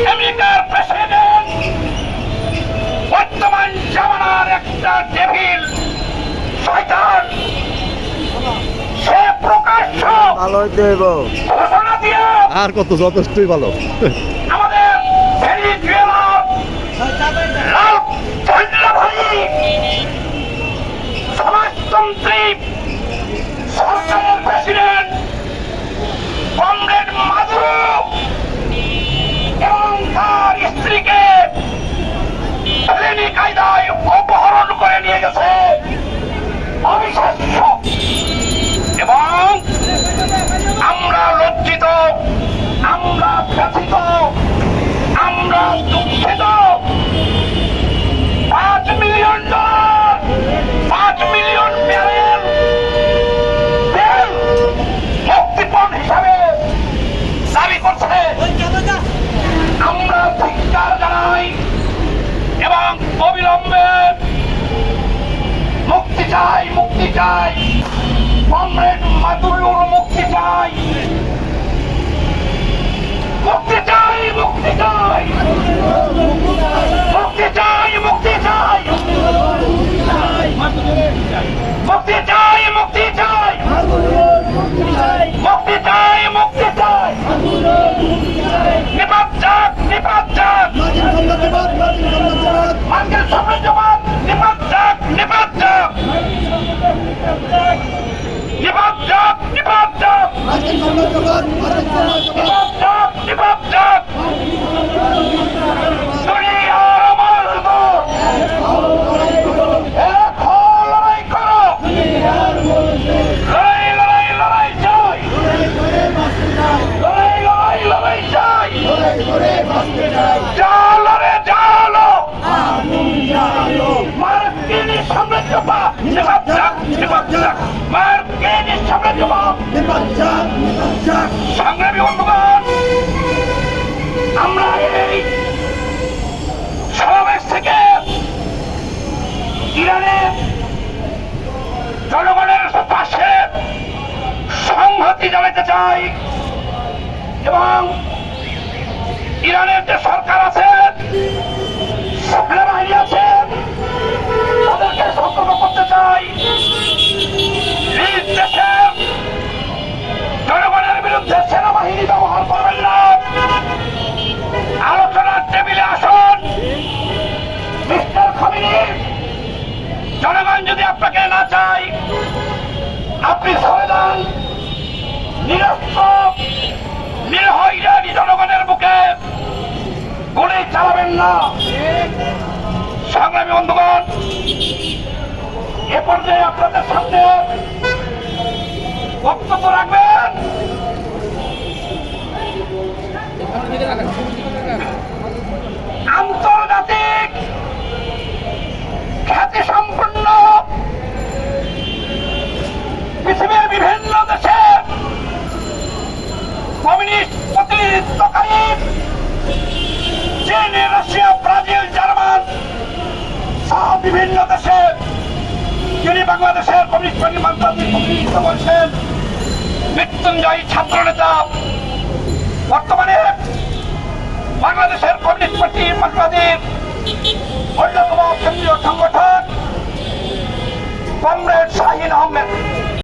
আমেরিকার প্রেসিডেন্ট বর্তমান জামানার একটা ডেভিল শয়তান, সে প্রকাশ্য ভালো হইতে হইব ঘোষণা দিয়ে আর কত যথেষ্টই ভালো। আমাদের ভেনিজুয়েলার লাল ভাই সমাজতন্ত্রী সরকারের প্রেসিডেন্ট কমরেড মাদুরো এবং তার স্ত্রীকে প্লেনে কায়দায় অপহরণ করে নিয়ে গেছে। অবিশ্বাস্য। এবং আমরা লজ্জিত, আমরা ব্যথিত, আমরা দুঃখিত। $5 মিলিয়ন, 5 মিলিয়ন ব্যারেল তেল মুক্তিপণ হিসাবে দাবি করছে। আমরা ধিক্কার জানাই এবং অবিলম্বে মুক্তি চাই, মুক্তি চাই। কমরেড মাদুরোর মুক্তি চাই, মুক্তি চাই, মুক্তি চাই, মুক্তি চাই, মুক্তি চাই, মুক্তি চাই, মুক্তি চাই, মুক্তি চাই, মুক্তি চাই। নিপাত যাক, নিপাত যাক, মার্কিন সাম্রাজ্যবাদ নিপাত যাক, নিপাত যাক, নিপাত যাক, নিপাত যাক, নিপাত যাক, নিপাত যাক। দুনিয়ার আমার এক হও, লড়াই করো, লড়াই, লড়াই, লড়াই চাই, লড়াই, লড়াই, লড়াই চাই। জালো রে জালো, মার্কিন সাম্রাজ্যবাদ নিপাত যাক, নিপাত যাক, মার্কিন সাম্রাজ্যবাদ নিপাত যাক, নিপাত যাক। সংগ্রামী বন্ধুগণ, আমরা এই সমাবেশ থেকে ইরানের জনগণের পাশে সংহতি জানাতে চাই এবং ইরানের যে সরকার আছে, সেনাবাহিনী আছে, তাদেরকে সতর্ক করতে চাই। নিজ দেশের জনগণের বিরুদ্ধে সেনাবাহিনী ব্যবহার করবেন না। আলোচনার টেবিলে আসুন। মিস্টার খামেনি, জনগণ যদি আপনাকে না চায়, আপনি সরে যান। নিরস্ত্র নিরহ ইরানি জনগণের বুকে গুলি চালাবেন না। সংগ্রামী বন্ধুগণ, এ পর্যায়ে আপনাদের সামনে বক্তব্য রাখবেন আন্তর্জাতিক খ্যাতি সম্পন্ন পৃথিবীর বিভিন্ন দেশে কমিউনিস্ট প্রতিনিধিত্বকারী চীন, রাশিয়া, ব্রাজিল, জার্মান সহ বিভিন্ন দেশে যিনি বাংলাদেশের কমিউনিস্ট পার্টি মানবাদী প্রতিনিধিত্ব করছেন, মৃত্যুঞ্জয়ী ছাত্র নেতা, বর্তমানে বাংলাদেশের কমিউনিস্ট পার্টি মানবাদীর অন্যতম কেন্দ্রীয় সংগঠক কমরেড শাহীন আহমেদ।